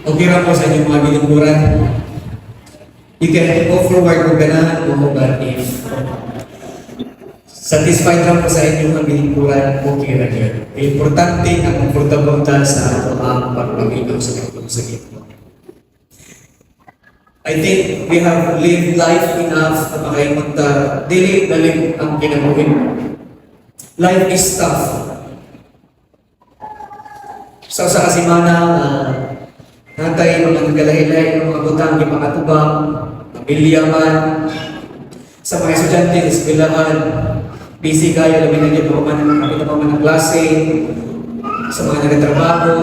Okay ra po sa inyong mga bilingkuran. You can go forward kung ganahan mo, but if satisfied lang po sa inyong mga bilingkuran, okay ra yun. Importante ang komportable ta sa ato ang pagpamigaw sa katong sakit mo. I think we have lived life enough na makaimot ta dili daling ang kinabuhi. Life is tough. Sa kasimana, natay mga nagalahi-lahi ng mga butang, di makatubang, pamilya man, sa mga estudyante, sa eskwelahan, busy kayo, labi na niyo pa man ng klase, sa mga nagatrabaho,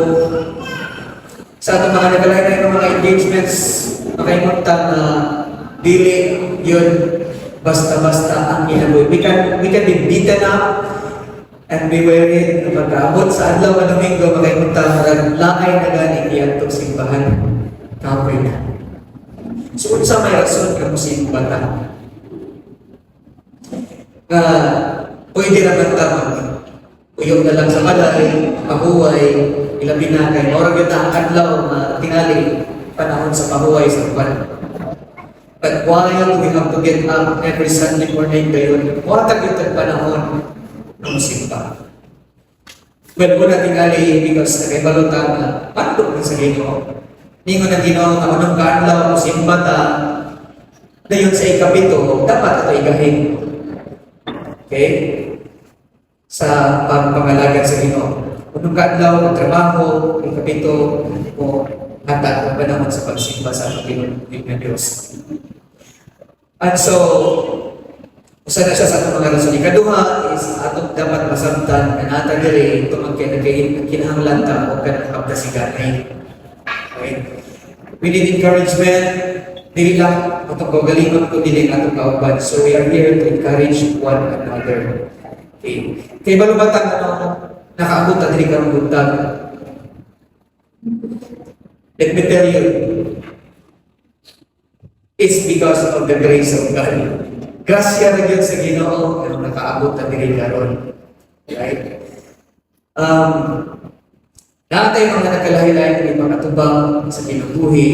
sa atong mga nagalahi-lahi ng mga engagements, makaimutan na dili yun basta-basta ang kinabuhi. We can be beaten up and be worried na pagkaabot sa adlaw na Domingo, makaimutan na lakay na gani iyan itong simbahan. Kapoy na. So, kung sa may rason ka mo simbahan, pwede naman tamang uyong na lang sa balay, mahuway, ilabi na kay orag yun na ang adlaw na tingali panahon sa pahuway sa buwan. But while we have to get up every Sunday morning kayo, watag yung panahon ng simba. Well, muna tingali because nakaibalotan na paano sa Ginoo. Ningon na Ginoo na anong kaadlaw o simba ta dayon sa ikapito, dapat ito igahin. Okay? Sa pagpangalagad sa Ginoo. Anong kaadlaw, ang trabaho, ikapito, o hatag ang panahon sa pagsimba sa Panginoon ng Diyos. And so, usa na siya sa atong mga rason. Ikaduha is atong dapat masabtan na natag diri ito ang kinahanglan ta o kanang kapdasiganay. Okay? We need encouragement. Dili lang atong kaugalingon kung dili atong kauban. So we are here to encourage one another. Okay? Kay balubatan nakaabot ta diri karong buntag. Let me tell you, it's because of the grace of God. Grasya na yun sa Ginoo na nakaabot na diri karon. Right? Natay mga nakalahi-lahi ng mga tubang sa kinabuhi,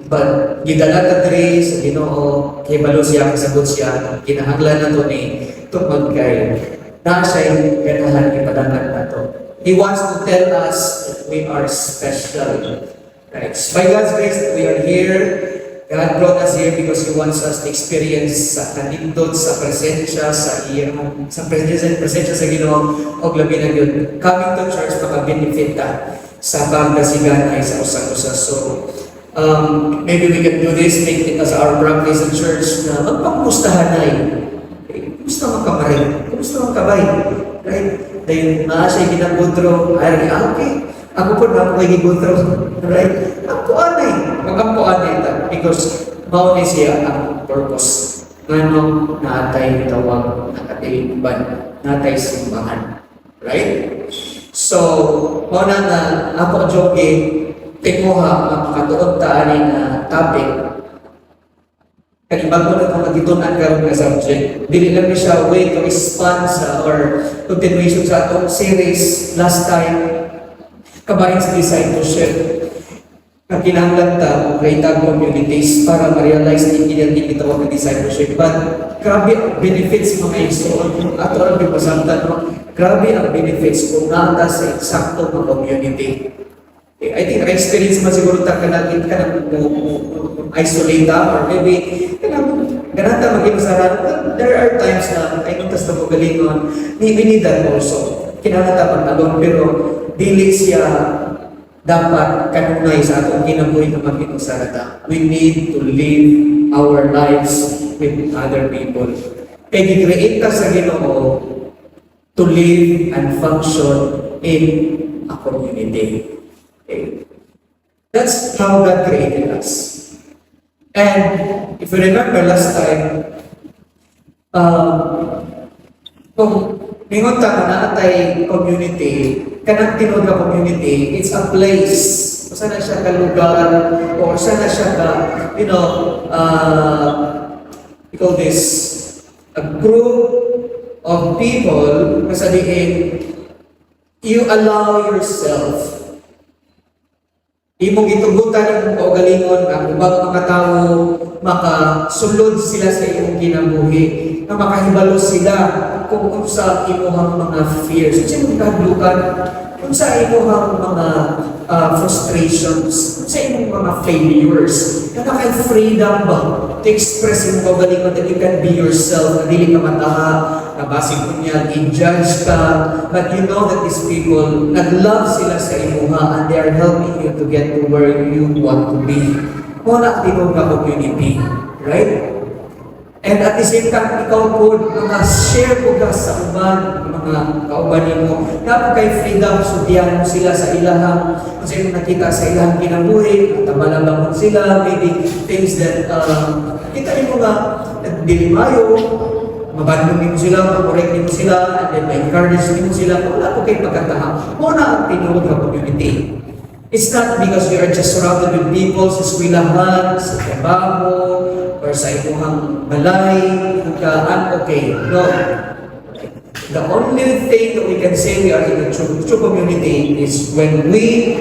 but gidala ta diri sa Ginoo kay balo siya kasabot siya kinahanglan nato ni tungod kay na siya ganahan ipadangan nato. He wants to tell us that we are special. Right? By God's grace that we are here. God brought us here because He wants us to experience sa kanindot, sa presensya, sa iyang, sa presensya sa Ginoo, o labi na yun. Coming to church, makabenefit ta sa pagdasigan ay sa usa-usa. So, maybe we can do this, make it as our practice in church na magpangumustahan ay. Kumusta man kamarin? Kumusta man kabay? Right? Dahil siya ginagudro, ay, okay. Ako po na ako gigudro. Right? Ampuan ay. Mag-ampuan ay ta. Because maunay siya ang purpose. Nganong natay tawag, nakatiliban, natay simbahan. Right? So, mauna na ako joke, tinguha ang makatuod taanin na topic. Kanibago na itong nagitunan karon nga subject. Dili lang siya way to respond sa or continuation sa atong series last time. Kabahin sa discipleship. Ang kinahanglan ta o creative communities para ma-realize na hindi itawag na discipleship. But grabe ang benefits mga isoon. Ato ang pipasamtan mo. Grabe ang benefits kung nata sa eksakto ng community. I think na-experience man siguro ta ka ng isolate or maybe ganata maging masaran. There are times na ay nuntas na magalingon. We need that also. Kinahanglan pag-along pero dili siya dapat kanunay sa atong kinabuhi na makinusarata. We need to live our lives with other people. Kaya gi-create ka sa Ginoo to live and function in a community. Okay. That's how God created us. And if you remember last time, kung ningon ta na natay community, kanang tinud nga community, it's a place. Saan na siya ka lugar, or saan na siya ka, we call this a group of people, kasabihin, you allow yourself Imong itugutan imong kaugalingon nga ubang mga tawo makasulod sila sa imong kinabuhi, nga makahibalo sila kung unsa imong mga fears, unsa imong kahadlukan, unsa imong mga frustrations, unsa imong mga failures, nga nakay freedom ba to express imong kaugalingon that you can be yourself, na dili ka mataha, na basig kunya i-judge ka, but you know that these people nag-love sila sa imuha and they are helping you to get to where you want to be. Muna tinong ka community, right? And at the same time, ikaw po, share po ka sa uban, mga kaubanin mo. Dapat kay freedom, sudihan mo sila sa ilahang, kasi kung nakita sa ilahang kinabuhi, tamalabang sila, maybe things that, kita rin mo nga, nagdilimayo, mabandong mo sila, makorek mo sila, and then ma-encourage mo sila, wala po kayo pagkataha. Muna ang tinulog ng community. It's not because you are just surrounded with people sa eskwelahan, sa trabaho, or sa imuhang balay, okay. No. The only thing that we can say we are in a true community is when we,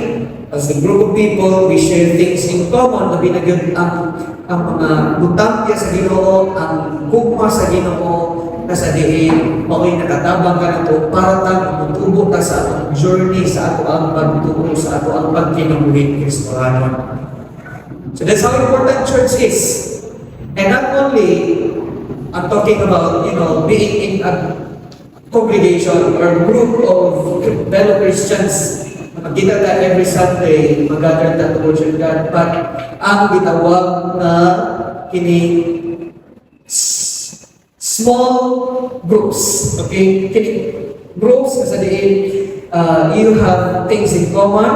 as a group of people, we share things in common, na binagyan ang mga butangya sa Ginoo, ang gugma sa Ginoo, na sa diin, mao'y nakatabang ka na ito para magtubo ta sa atong journey, sa ato ang pagtubo, sa ato ang pagkinabuhi Kristohanon. So that's how important church is. And not only, I'm talking about, being in a congregation or group of fellow Christians, magkita ta every Sunday, mag-gather ta to worship God, but ang gitawag na kini small groups, okay? Groups, kasi you have things in common,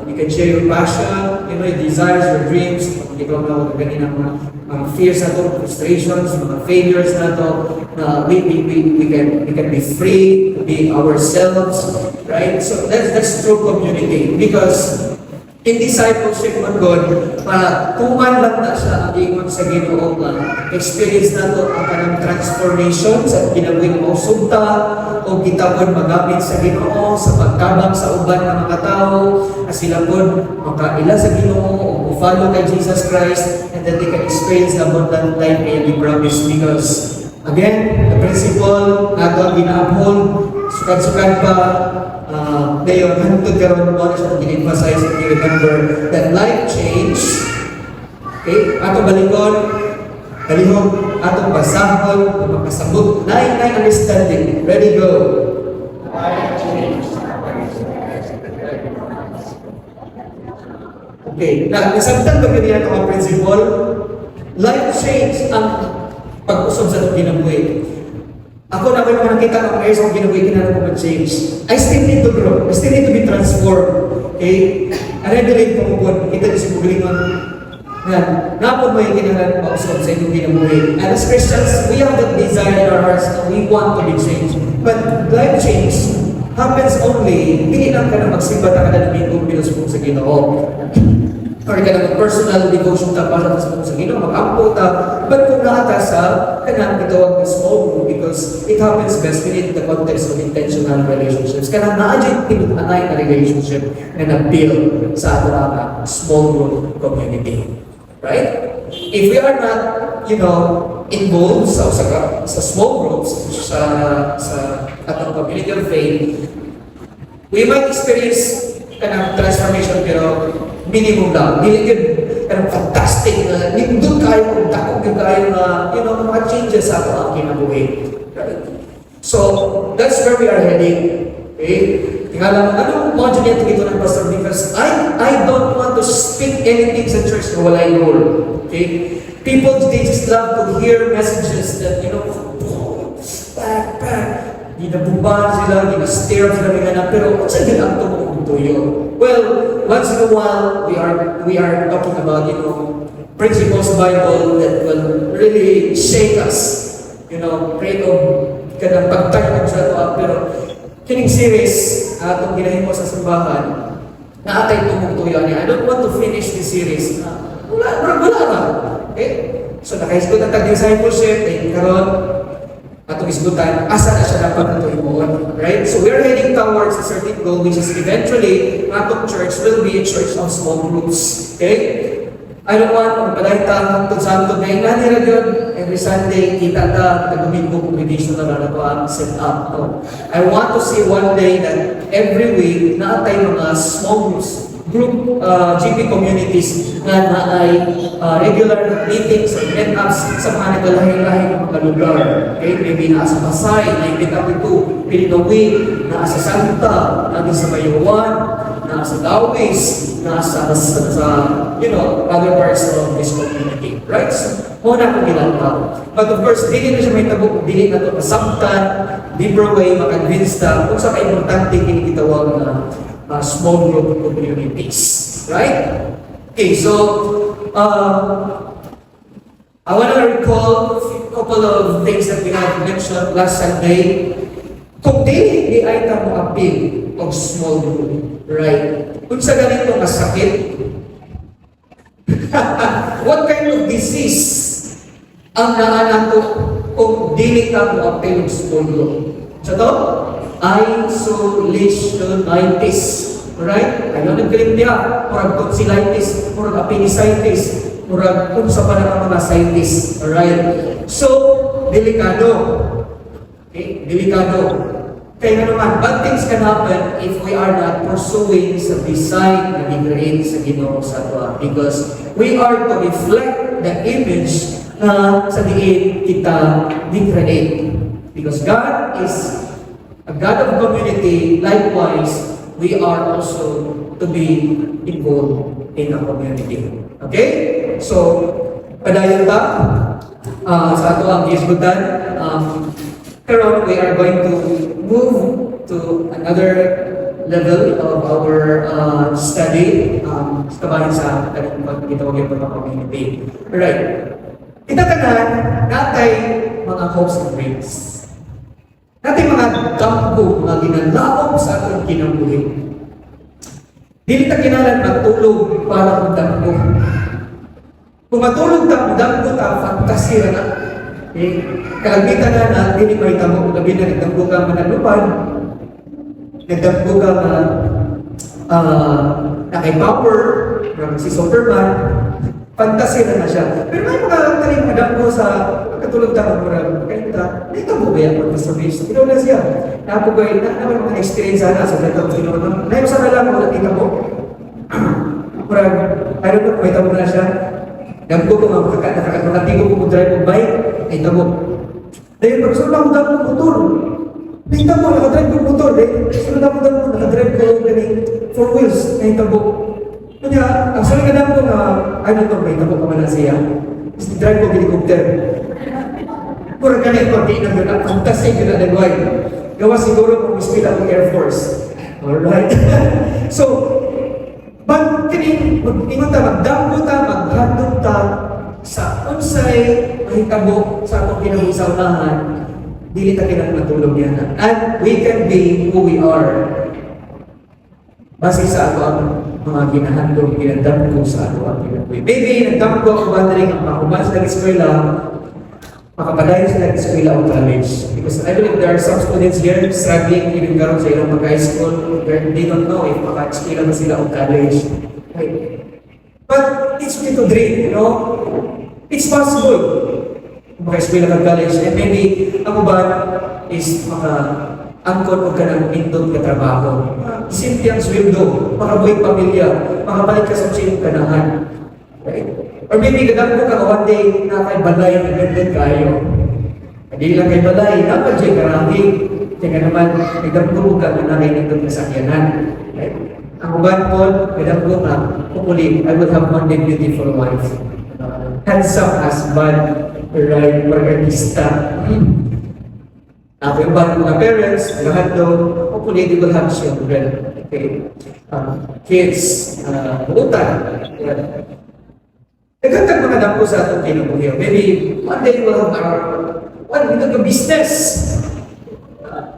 you can share your passion, your desires, your dreams, ikaw na huwag ganyan ang mga fears na to, frustrations, mga failures na to, we can be free to be ourselves, right? So that's true community, because in discipleship man God, tuman lang na siya ang ingon sa Ginoo nga experience na to ang kanang transformation sa ginabuhi mo sugta o gitabon magamit sa Ginoo sa pagtabang sa uban ng mga tao na sila pud makaila sa Ginoo o follow kay Jesus Christ, and that they can experience the abundant life na He promised. Because again, the principle nato ang ginaabhol, sukad-sukad pa, ngayon, hantod karon mo na siya gin-emphasize if you remember that life change, okay, atong balikon, kalihog, atong basahon, makasabot, nine understanding. Ready, go. Life change. Okay, nasabtan ba ganyan ang principle? Life change ang pag-usap sa itong kinabuhi. Ako na naman nakita ng ayos ang ginawa, kinala ko mag-change. I still need to grow. I still need to be transformed. Okay? And I believe ko mo, kita niyo si Pugalingon, na napon mo yung kinala mausap sa inyong ginabuhi. And as Christians, we have that desire in our hearts na we want to be changed. But life change happens only, hindi lang ka na magsimba ta kada domingo bilos mo sa Ginoo. Or ka na personal devotion ta para sa mo sa Ginoo, mag-ampo ta. But kung naata sa kanang itawag na small group, because it happens best within the context of intentional relationships. Kanang na-adject tinanay na relationship na na-build sa ato ang small group community. Right? If we are not, involved sa small groups, sa atong community of faith, we might experience kanang transformation pero minimum lang. Dili yun kanang fantastic na nindot kayo kung takot kayo na mga changes sa ato ang kinabuhi. So, that's where we are heading. Okay? Tingala mo, anong module niya dito ng Pastor? Because I don't want to speak anything sa church na walay role. Okay? People, they just love to hear messages that, ginabumbahan sila, ginastare sila may ganap, pero kung saan ganap ito mong tuyo? Well, once in a while, we are talking about, principles of Bible that will really shake us. Pray of kanang pagtagpag sa ito. Pero, kining series, itong ginahimo sa simbahan, na atay tumong tuyo niya. I don't want to finish this series. Wala na. Okay? So, nakahiskot ang tag-discipleship, karon atong isgutan, asa na siya dapat nato imuon. Right? So we're heading towards a certain goal, which is eventually, atong church will be a church of small groups. Okay? I don't want magpadayta kung saan ito ngayon na nila yun. Every Sunday, kita ka, Domingo congregation na lang ang set up. No? I want to see one day that every week, naatay mga small groups, GP communities na ay regular meetings or meetups sa mga nagalahin-lahin ng mga lugar. Okay? Maybe nasa Pasay, na-invite up ito, Pilinowi, nasa Santa, nasa sa Bayawan, nasa Dawis, nasa other parts of this community. Right? So, muna kong ginagawa. But of course, dili na siya may tabok, dili na ito masaktan, deeper way, mag-convince na kung sa ka-importante kinitawag na small group communities. Right? Okay, so, I want to recall a couple of things that we have mentioned last Sunday. Kung di ay ta mo appeal of small group, right? Kung sa ganito masakit, what kind of disease ang naanato kung dili ka mo appeal of small group? So to, isolationitis, right? Ayaw nagkalim niya, murag tonsillitis, murag appendicitis, murag kung sa panang mga scientist, right? So, delikado. Okay? Delikado. Kaya naman, bad things can happen if we are not pursuing sa design na di-create sa Ginoo sa ato. Because we are to reflect the image na sa diin kita di-create. Because God is a God of community. Likewise, we are also to be involved in a community. Okay? So, padayon ta sa ato ang isgutan. Pero we are going to move to another level of our study kabahin sa pagkitawag yung mga community. Alright. Kita kanan, natay mga hopes and dreams. Natay mga dampo, mga ginalaom sa atong kinabuhi. Dili ta kinalan magtulog para magdampo. Kung matulog ta, magdampo ta, fantasira na. Okay? Kalagitan na dili may tamo, labi na nagdampo ka manalupan, nagdampo ka na kay Power, si Superman, fantasy na siya. Pero may mga taling madampo sa katulog ta magmurag, kaya ta, dito mo ba yan sa base? Ito na siya. Napo ba yun, na mga experience na sa gatang sinunod. Nayo sa nalang mo, nakita mo. Murag, I don't know, may tamo na siya. Dampo ko nakatigo ko drive ng bike, ay tamo. Dahil pag sunod ako damo ng motor, kita mo, nakadrive ko motor, sunod ako damo, nakadrive ko gani 4 wheels, ay tamo. Kanya, ang sunod ka damo nga, ano to, may tamo ka man na siya. Drive ko helicopter. Pura ganit, pag-iin ang gano'n, fantastic yun na nagway. Gawa siguro kung ispil ako Air Force. Alright? So, pag kining, mag-ingon ta, magdampo ta, maghandog ta, sa unsay mahitabo sa atong kinabuhi-saunahan, dili ta kinang matulog yan. And we can be who we are. Base sa ato ang mga ginahandog, ginadampo sa ato ang kinabuhi. Maybe nagdampo ako ba rin ang makuman sa nag-eskwela, makapadayon sa nag-eskwela o college. Because I believe there are some students here struggling even karon sa ilang mag-high school. They don't know if maka-eskwela na sila o college. Right? But it's okay to dream, you know? It's possible. Maka-eskwela ka college. And maybe ang uban is maka-angkon o ka ng pindot ka trabaho. Simple ang sweldo, makabuhay pamilya, makabalik ka sa siyong kanahan. Right? Or maybe kadampo ka one day na kay balay na gandun kayo. Hindi lang kay balay, dapat siya karami. Kaya naman, kadampo ka na kay nandun kasakyanan. Right? Ang uban po, kadampo ka, hopefully, I will have one day beautiful wife. Handsome husband, right, margarista. Ako yung bago mga parents, lahat doon, hopefully they will have children. Okay? Kids, buutan. Nagkantag mga dampo sa atong kinabuhi. Maybe one day we'll have our business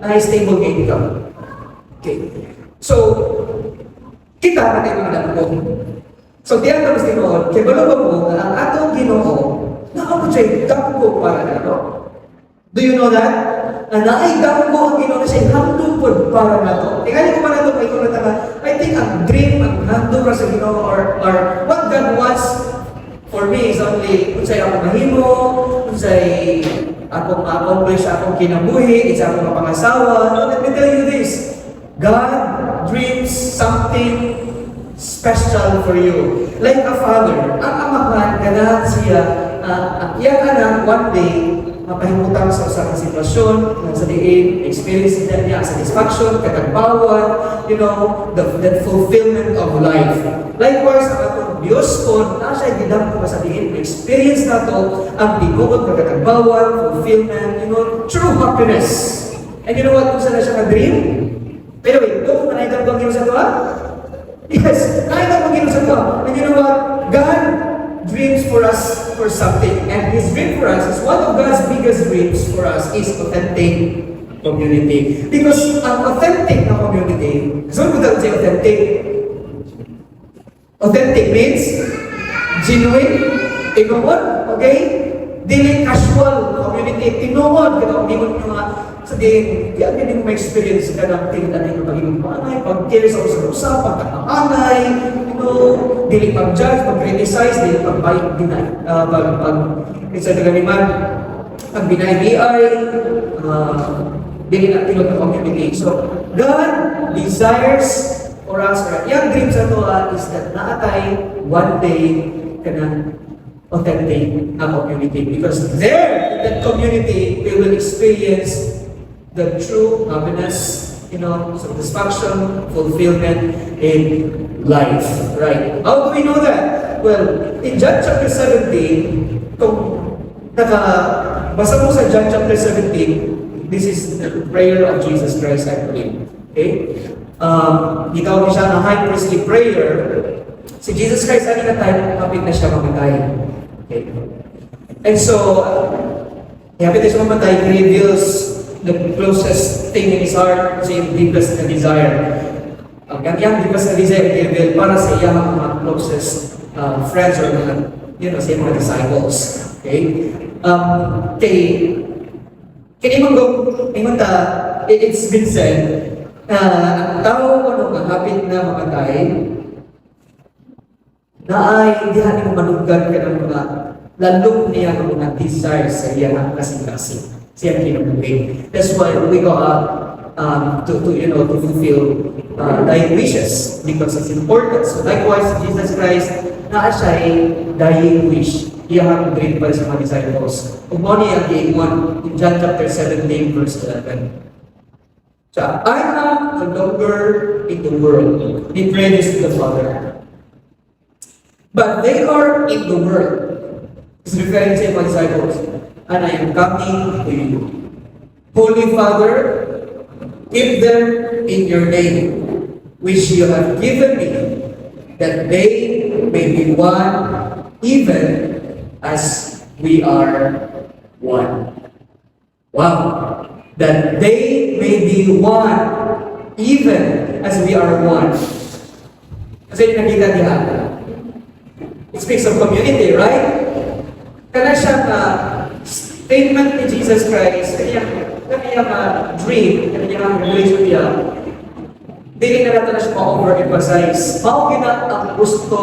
na stable income. Okay. So, kita na tayo mga dampo. So, diyan tapos tinoon, kaya balo ba mo na ang atong Ginoo na ako siya dampo para na, no? Do you know that? Naidam ko ang Ginoo na siya handog pod para nato. Tingali ko pa nato kay kuno ta. I think ang dream ang handog ra sa Ginoo or what God wants for me is only unsay ako mahimo, unsay akong accomplish akong kinabuhi, isa akong mapangasawa. No, let me tell you this. God dreams something special for you. Like a father, ang amahan ganahan siya ang iyang anak one day mapahimutang sa usang sitwasyon, sa diin, experience niya ang satisfaction, katagbawan, the fulfillment of life. Likewise, ang atong Diyos po, na siya gidam ko sa diin, experience na to, ang bigod, katagbawan, fulfillment, true happiness. And you know what, kung saan na siya ka-dream? Pero wait, ito, manayag ang sa to, ha? Yes, nakita mo gino sa to. And you know what, God dreams for us for something. And His dream for us is one of God's biggest dreams for us is authentic community. Because ang authentic na community, so what would I say authentic? Authentic means genuine, tinuod, okay? Dili casual community, tinuod, kita hindi mo mga sabihin, di hindi mo ma-experience ka ng tingnan ng pagiging panay, pag-care sa usap-usap, pagkakanay, dili pag-judge, pag-criticize, dili pag-bite, isa naman, ang binay-biay, dili na tinod ng community. So, God desires for us, yung dreams na to is that naatay one day ka ng authentic community. Because there, in that community, we will experience the true happiness, satisfaction, fulfillment in life. Right? How do we know that? Well, in John chapter 17, kung basa mo sa John chapter 17, this is the prayer of Jesus Christ, I believe. Okay? Gitawag siya na high priestly prayer. Si Jesus Christ, ano na time, kapit na siya mamatay. Okay? And so, kapit na siya mamatay, he reveals the closest thing in his heart, sa yung deepest na desire. Ang deepest na desire i-reveal para sa iyang mga closest friends or mga, sa mga disciples. Okay? It's been said, ang tao nga hapit na mamatay, na ay dihan mo manuggan ka ng mga lalong niya ng mga desires sa iyang kasing-kasing. Siyang kinabuhi. That's why we go out to fulfill thy wishes because it's important. So likewise, Jesus Christ, naa siya ay dying wish. Iyang dream para sa mga disciples. Umoni ang giingon in John chapter 17, verse 11. So, I am no longer in the world. He prayed this to the Father. But they are in the world. He's referring to my disciples. And I am coming to you. Holy Father, keep them in your name, which you have given me, that they may be one, even as we are one. Wow! That they may be one, even as we are one. Kasi nakita niya, it speaks of community, right? Kana siya statement ni Jesus Christ, kaniyang dream, kaniyang revelation niya, dili na natin na siya ma-over-emphasize. Mao gina ang gusto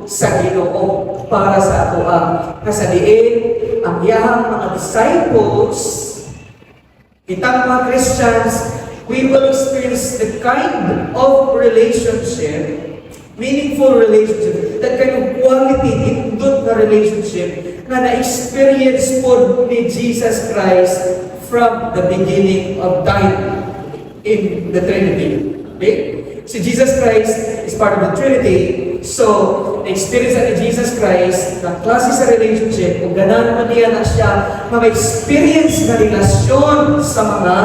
sa Ginoo para sa ato ang kasaliin, ang iyang mga disciples, kitang mga Christians, we will experience the kind of relationship, meaningful relationship, that kind of quality, indot na relationship, na na-experience po ni Jesus Christ from the beginning of time in the Trinity. Okay? Si Jesus Christ is part of the Trinity, so na-experience ni Jesus Christ na klase sa relationship, kung gano'n naman niya na siya ma-experience na relasyon sa mga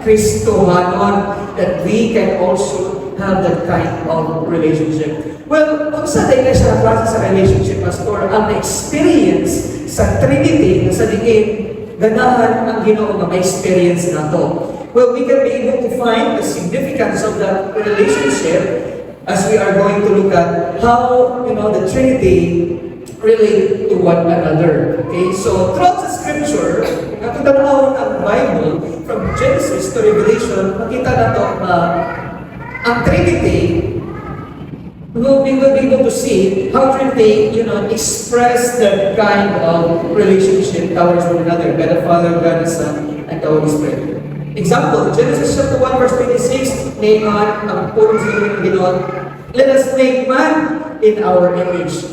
Kristohanon, that we can also have that kind of relationship. Well, kung sa tayo na siya klase sa relationship, Pastor, ang experience sa Trinity, na sa diin, ganahan ang Ginoo na ma-experience na to. Well, we can be able to find the significance of that relationship as we are going to look at how, the Trinity relate to one another. Okay? So, throughout the scripture, kung tanawon ang Bible, from Genesis to Revelation, makita na to ang Trinity, we will be able to see how Trinity, express that kind of relationship towards one another, by the Father, God, the Son, and the Holy Spirit. Example, Genesis chapter 1, verse 26, name man, ang punong sino ng Ginoon, let us make man in our image.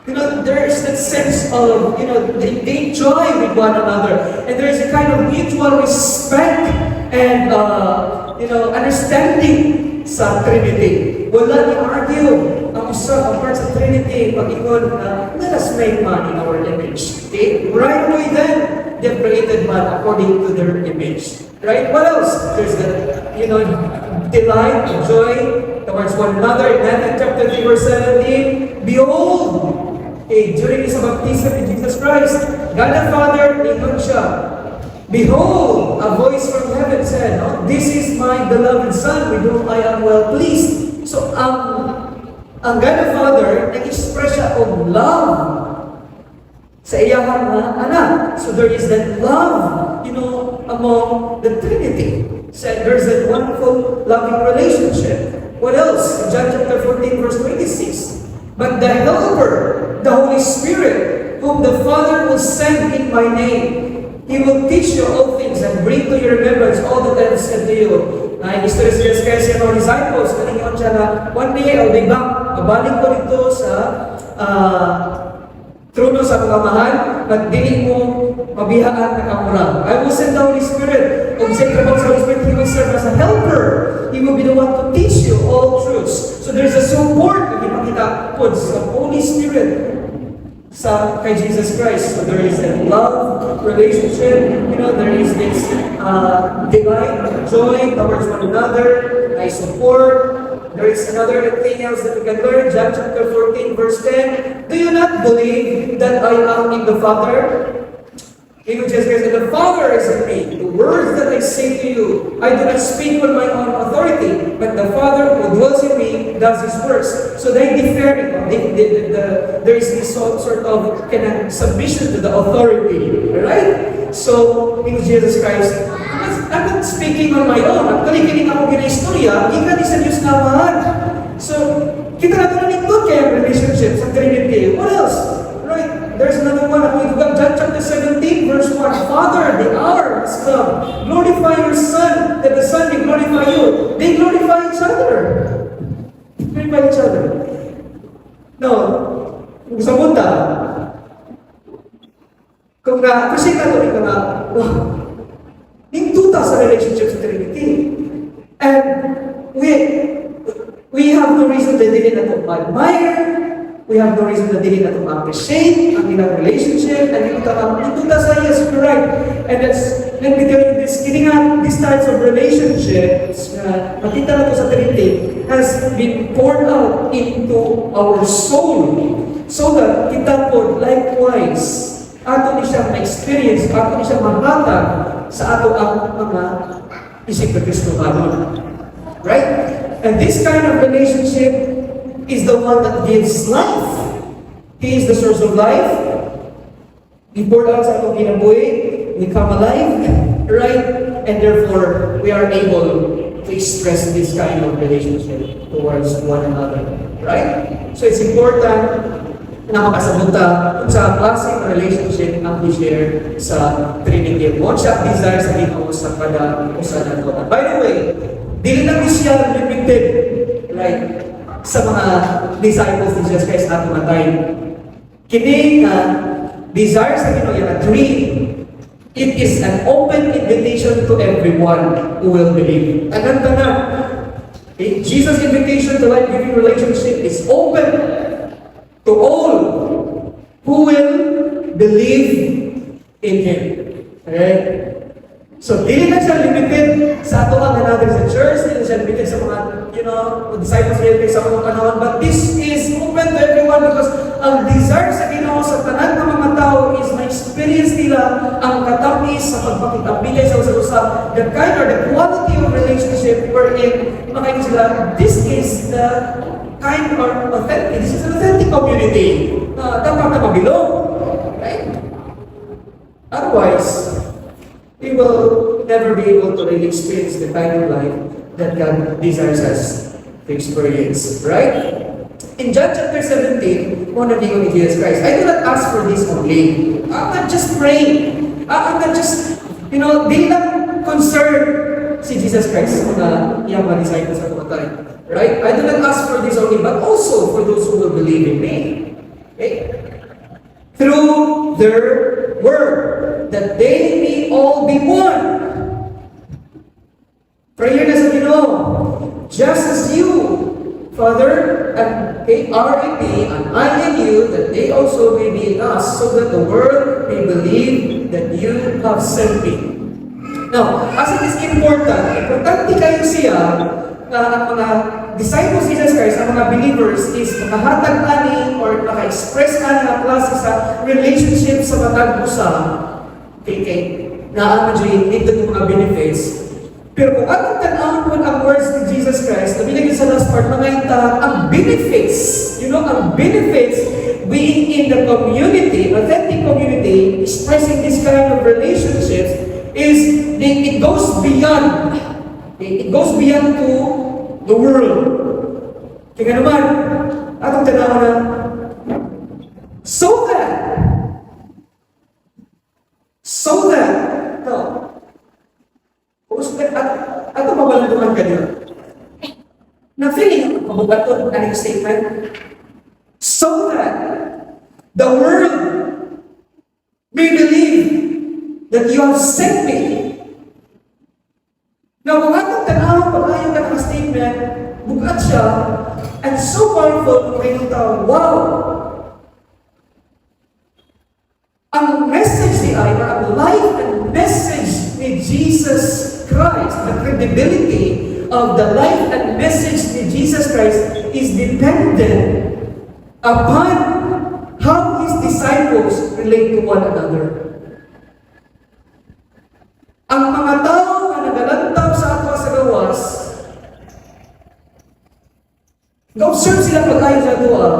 There is that sense of, they enjoy with one another. And there is a kind of mutual respect and, understanding sa Trinity. Wala ni-argue ang parts of Trinity pag-ingon na, let us make man in our image. Okay? Right away then, they created man according to their image. Right? What else? There's that, delight, joy towards one another. In Matthew chapter 3, verse 17, behold, during his baptism in Jesus Christ, God the Father, ingon siya, behold, a voice from heaven said, this is my beloved Son, with whom I am well pleased. So, ang God the Father, nag-express siya of love sa iyahang anak. So there is that love, among the Trinity. So there's that wonderful, loving relationship. What else? John chapter 14, verse 26. But the Helper, the Holy Spirit, whom the Father will send in my name, He will teach you all things and bring to your remembrance all that I have said to you. History says kaya siya ng disciples, kaningon siya na, one day I'll be back. Babalik ko dito sa trono sa pagmamahal, at dili mo mabihaan na kamura. I will send the Holy Spirit. Kung sa trabaho sa Holy Spirit, He will serve as a helper. He will be the one to teach you all truths. So there's a support na ipakita po sa Holy Spirit kay Jesus Christ. So there is a love relationship, there is this delight, joy towards one another, nice support. There is another thing else that we can learn, John chapter 14, verse 10. Do you not believe that I am in the Father? He would just say, the Father is in me. The words that I say to you, I do not speak on my own authority, but the Father who dwells in me does His works. So they differ. There is this sort of submission to the authority. Right? So, in Jesus Christ, I'm not speaking on my own. Actually, kining ako gina-istorya, ika di sa Diyos naman. So, kita na ito na nito kaya relationship sa Trinity. What else? Right? There's another one. John chapter 17, verse 1. Father, the hour has come. Glorify your Son, that the Son may glorify you. They glorify each other. Glorify each other. No. Kung sa punta, kung kasi ka ito nga, ningtuta sa relationship sa Trinity. And we have no reason to dili na ito admire. We have no reason to dili na ito appreciate ang ilang relationship. And ningtuta sa yes, you're right. And let me tell you this, these types of relationships, makita na ito sa Trinity, has been poured out into our soul. So that kita po likewise, ato ni siyang ma-experience, ato ni siyang mahatag sa ato ang mga isip na Kristo kanon. Right? And this kind of relationship is the one that gives life. He is the source of life. He poured out sa atong kinabuhi, we come alive, right? And therefore, we are able to express this kind of relationship towards one another. Right? So it's important na makasabuta sa klaseng relationship ang i-share sa Trinity. What siya desire sa Ginoo sa kada usa nato. By the way, dili na siya limited, right, sa mga disciples ni Jesus Christ ato matay. Kini desire sa Ginoo yung dream. It is an open invitation to everyone who will believe. Tanan-tanan. Okay? Jesus' invitation to life-giving relationship is open to all who will believe in Him. Okay? So, dili na siya limited sa ato ang natin sa church, dili na siya limited sa mga, disciples related sa mga panahon, but this is open to everyone because ang desire sa Ginoo sa tanan ng mga tao is ma-experience nila ang katapis sa pagpakitambigay sa usa-usa, the kind or the quality of relationship wherein makain sila, this is the kind or authentic. This is an authentic community. dapat na mabilog. Right? Otherwise, we will never be able to really experience the kind of life that God desires us to experience. Right? In John chapter 17, one of the of Jesus Christ, I do not ask for this only. I'm not just praying. I'm not just, di lang concerned si Jesus Christ na iyang mga disciples at kumatay. Right? I do not ask for this only, but also for those who will believe in me. Okay? Through their word, that they may all be one. Prayer na sa Ginoo, just as you, Father, and are in me, and I in you, that they also may be in us, so that the world may believe that you have sent me. Now, as it is importante kayo siya, ang mga disciples ni Jesus Christ, ang mga believers, is makahatag ani or maka-express ani ang klase sa relationship sa matag usa. Okay, na dito yung mga benefits. Pero kung atong tanawin mo ang words ni Jesus Christ, na binigay sa last part, mga ang benefits, ang benefits being in the community, authentic community, expressing this kind of relationships, is it goes beyond. It goes beyond to the world. Kaya naman, atong tanawin na, so that, ato mabalanduman ka niyo. Na feeling, mabugaton ang statement, so that the world may believe that you have sent me. Now, kung atong tanawang pag-ayaw ka ng statement, bugat siya, and so powerful, kung ito tao, wow! Ang message ni ay, ang life and message ni Jesus Christ, the credibility of the life and message ni Jesus Christ is dependent upon how His disciples relate to one another. Ang mga tao na nagalantaw sa ato sa gawas, ga-observe sila pag-ayon sa doa,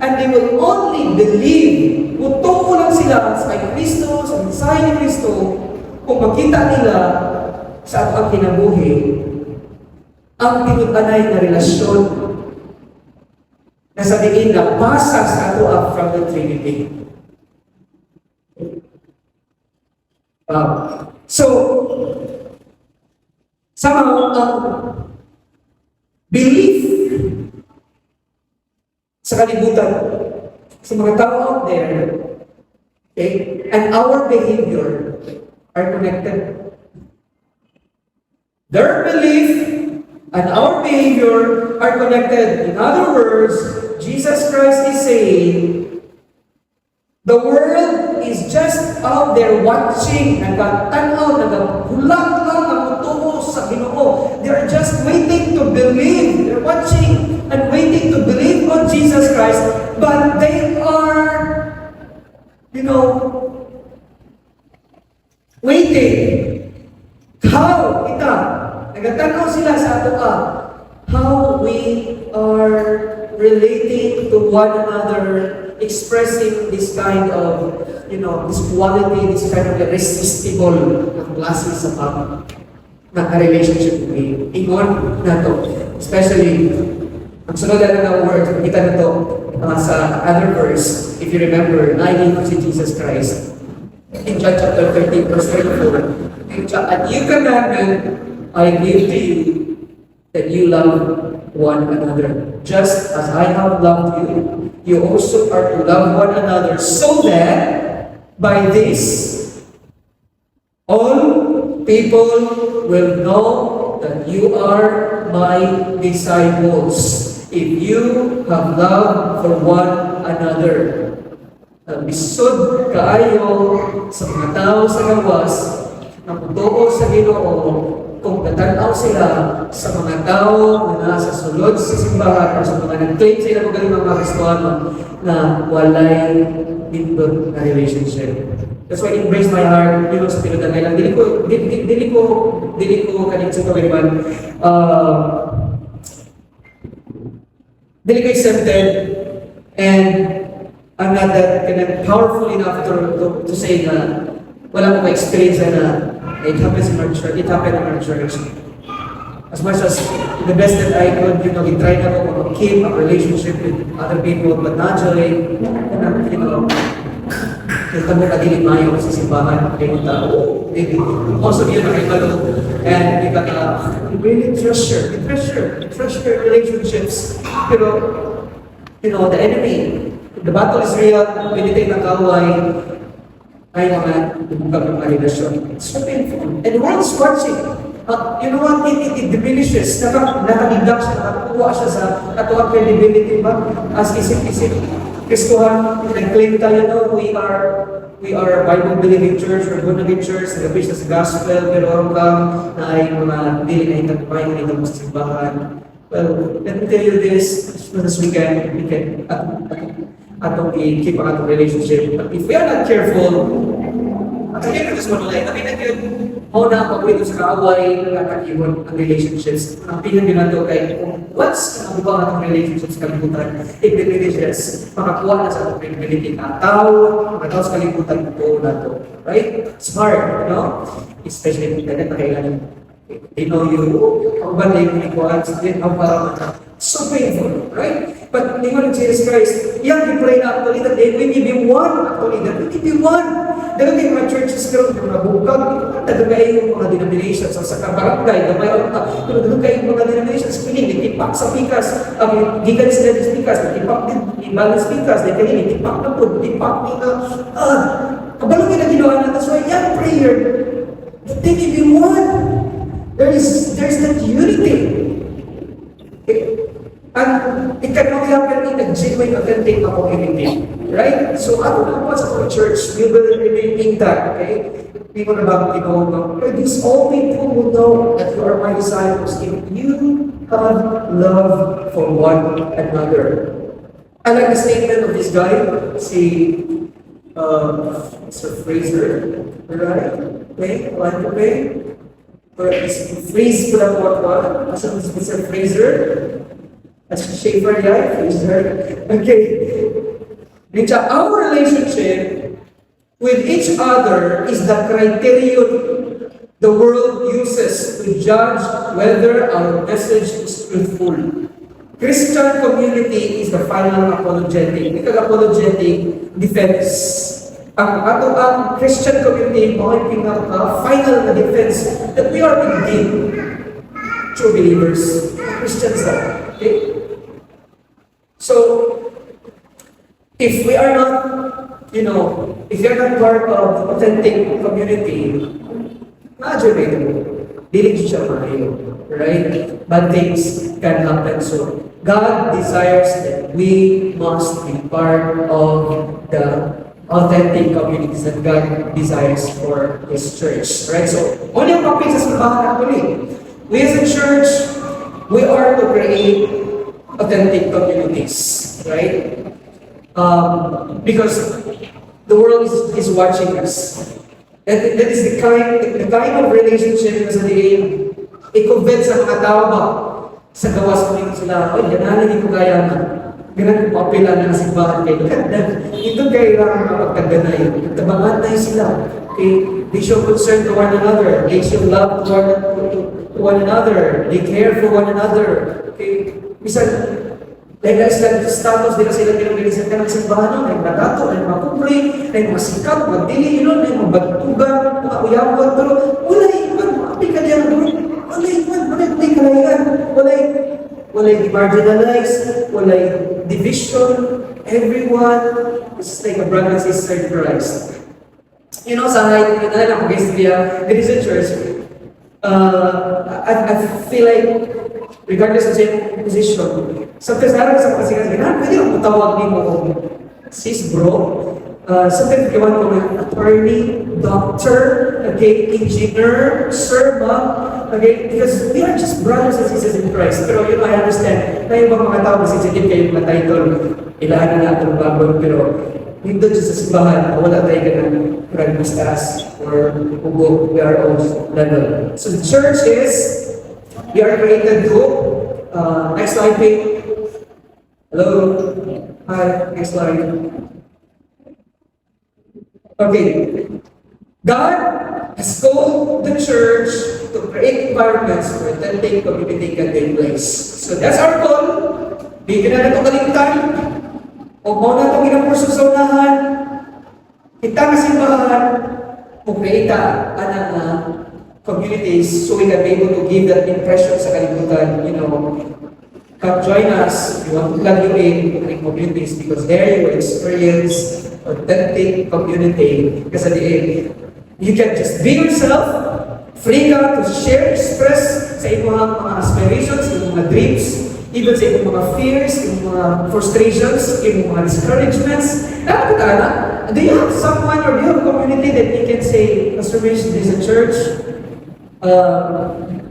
and they will only believe, mutuo lang sila sa kay Kristo, sa mensahe ni Kristo, kung makita nila sa ato ang kinabuhi, ang tinutanay na relasyon na sabihin na basa sa ato from the Trinity. So, somehow, belief sa kalibutan, sa mga tao out there, okay, and our behavior are connected. Their belief and our behavior are connected. In other words, Jesus Christ is saying, the world is just out there watching, nagtanaw, naghulat lang ang mutuo sa Ginoo. They're just waiting to believe. They're watching and waiting to believe on Jesus Christ, but they are, waiting. How? Nagtanaw sila sa ato how we are relating to one another, expressing this kind of, this quality, this kind of irresistible classes of relationship with me. Ingon na to. Especially, ang sunod na word, kita na to sa other verse, if you remember, naiging si Jesus Christ. In John chapter 13, verse 34, "And you commandment I give to you, that you love one another. Just as I have loved you, you also are to love one another, so that by this all people will know that you are my disciples, if you have love for one another." Bisod kaayo sa mga tao sa gawas na mutuo sa Ginoo, kung natanaw sila sa mga tao na nasa sulod sa simbahan o sa mga nag-claim sa ilang magaling mga Kristiyano na walay bindot na relationship. That's why it breaks my heart, sa pinutan nila. Dili ko kanina sa pagaliman. Dili ko accepted, and I'm not that kind of powerful enough to say na wala ko experience na it happens in our church, it happened in our church. As much as the best that I could, try na ko keep a relationship with other people, but naturally, kita mo kadili mayo sa simbahan, kaya mo tao, maybe, most of you na kayo malo, and you really treasure relationships. Pero, the enemy, the battle is real, pinitay na kaway, ay naman, bumukag ng relasyon. It's so painful. And the world's watching. You know what? It diminishes. Nakalidak siya, nakakuha siya sa katuwang credibility ba? As isip-isip. Kristohan, nag-claim tayo na we are Bible-believing church, or born-again church, nag-preach sa gospel, pero hanggang na ay mga dili na itagpay na itang simbahan. Well, let me tell you this, as soon as we can keep our relationship. But if we are not careful, again, just want to like, na pag-wito sa kaaway, nagkakakiwan ang relationships. Ang pinag-ginagawa kay, once nabuba ang relationships kalibutan, i-privileges, makakuha na sa credibility na tao, mga tao sa kalibutan na to. Right? It's hard, especially kung ganit na kailangan. They know you, ang ba na yung ikuhan, ang parang so painful, right? But the Lord Jesus Christ, we pray na actually that we may be one, actually, that we may be one. Dahil yung mga churches karoon, yung mga bukag, dahil kayo yung mga denominations, sa kabarangay, na mayroon ka, pero dahil kayo yung mga denominations, piling, nitipak sa pikas, gigan sila ng pikas, nitipak din, ibalang pikas, dahil kayo, nitipak na po, nitipak nila, kabalong yung naginawa na, that's why young prayer, that they may be one. There's that unity. And it can only happen in a genuine, authentic community. Right? So, ano na po sa church, we will remain intact, okay? People about these all people will know that you are my disciples if you have love for one another. I like the statement of this guy, Mr. Fraser, right? Okay, like to pay. Or phrase ko lang what? Asa Mr. Fraser? As Schaefer guy, Fraser. Okay. Our relationship with each other is the criterion the world uses to judge whether our message is truthful. Christian community is the final apologetic. Apologetic defense. Ang Christian community, mga final na defense that we are indeed true believers. Christians are. Okay? So, if we are not, if you are not part of authentic community, imagine dealing siya mayo, right? Bad things can happen. So, God desires that we must be part of the authentic communities that God desires for His church, right? So, only ang topic sa simbahan actually. We as a church, we are to create authentic communities, right? Because the world is watching us. That is the kind of relationship na sa diin, i-convince ang mga tao ba sa gawas ko sila, yan hindi ko kaya na. Ganun po apela ng simbahan kayo. Ito kayo lang mapagkaganay. Tabangan tayo sila. Okay? They show concern to one another. They show love to one another. They care for one another. Okay? Misan, dahil sila status nila sila pinag-ilisan ka ng simbahan, ay nadato, ay makupri, ay masikap, magdili, ay mabagtugan, mga uyawag, pero wala iwan, maapi ka diyan doon. Wala iwan, wala kalayan, wala marginalized, wala division, everyone is like a brother and sister in Christ. Sa height, there is a church. I feel like, regardless of your position, sometimes naroon sa kasi pwede yung matawag ni mo sis bro. Sometimes you want to be attorney, doctor, okay, engineer, sir, ma'am, okay, because we are just brothers and sisters in Christ. Pero I understand, na yung mga tao na sensitive kayo mga title, ilahan na natin bago, pero dito sa simbahan, wala tayo ka ng pragmastas or ugo, we are all level. So the church is, we are created to, next slide, please. Hello. Hi, next slide. Okay. God has called the church to create environments where authentic community can take place. So that's our goal. Bigyan na ito kalimtan. O muna itong inapurso sa unahan. Kita nga simbahan. Mag-creata anang communities so we can be able to give that impression sa kalibutan. Come join us. We want to plug you in communities because there you will experience authentic community. Kasi at the end, you can just be yourself, free ka to share, express sa iyong mga aspirations, iyong mga dreams, even sa iyong mga fears, iyong mga frustrations, iyong mga discouragements. Do you have someone or do you have a community that you can say, Pastor Rich, this is a church?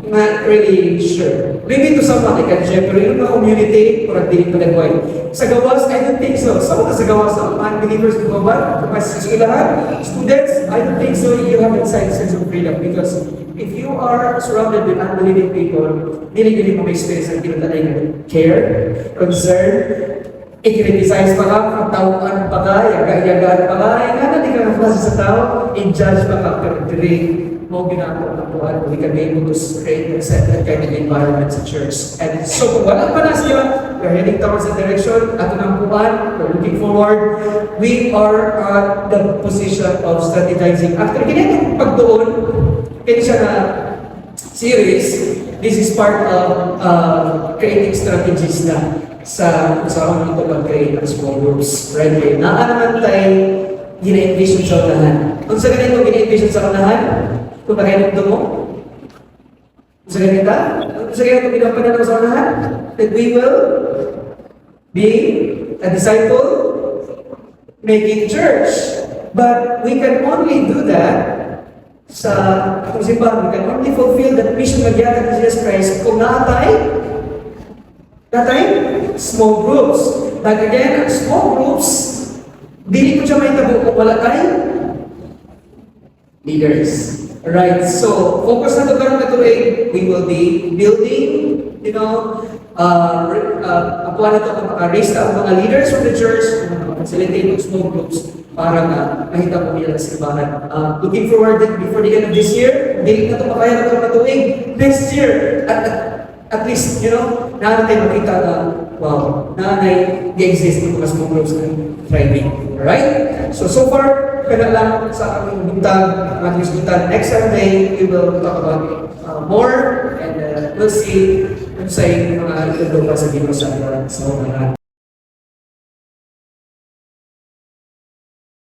Not really sure. Maybe to someone like a gym, pero yung mga community, parang di pa nagway. Sa gawas, I don't think so. Some of the sa gawas, unbelievers in Goban, sa eskwelahan, students, I don't think so. You have inside sense of freedom because if you are surrounded with unbelieving people, dili mo may experience ang tinatay na care, concern, i-criticize pa ka, katawaan pa ka, yaga-yagaan pa ka, nga di ka nafasa sa tao, i-judge pa ka, pero dili mo ginagawa ng buwan, we can be able to create and set that kind of environment sa church. And so kung wala pa na siya, we're heading towards the direction, at ng buwan, we're looking forward, we are at the position of strategizing. After ganitong pagdoon, kaya siya na series, this is part of creating strategies na sa usapan ito pag-create ng small groups. Right? Okay. Naanaman tayo gina-envision sa unahan. Kung sa ganito gina-envision sa unahan, kung nakinig mo, kung sa ganito pinapananaw sa unahan, that we will be a disciple making church. But we can only do that sa atong simbahan. We can only fulfill that mission ng yata ni Jesus Christ kung natay small groups. But again, small groups, dili ko siya may tabo kung wala tayo leaders. Right, so focus na ito karang katuig, we will be building, apuan na ito kung maka-raise na ang mga leaders from the church, facilitate ng small groups para na mahita po nila sa simbahan. Looking forward that before the end of this year, hindi na ito makaya na ito katuig. Next year, at least, na tayo makita na, wow, nanay, di-exist ng mga small groups na thriving. Alright? So far, kaya lang sa aming buntag, next Sunday, we will talk about more and we'll see kung sa'yo mga ito pa sa Dino sa mga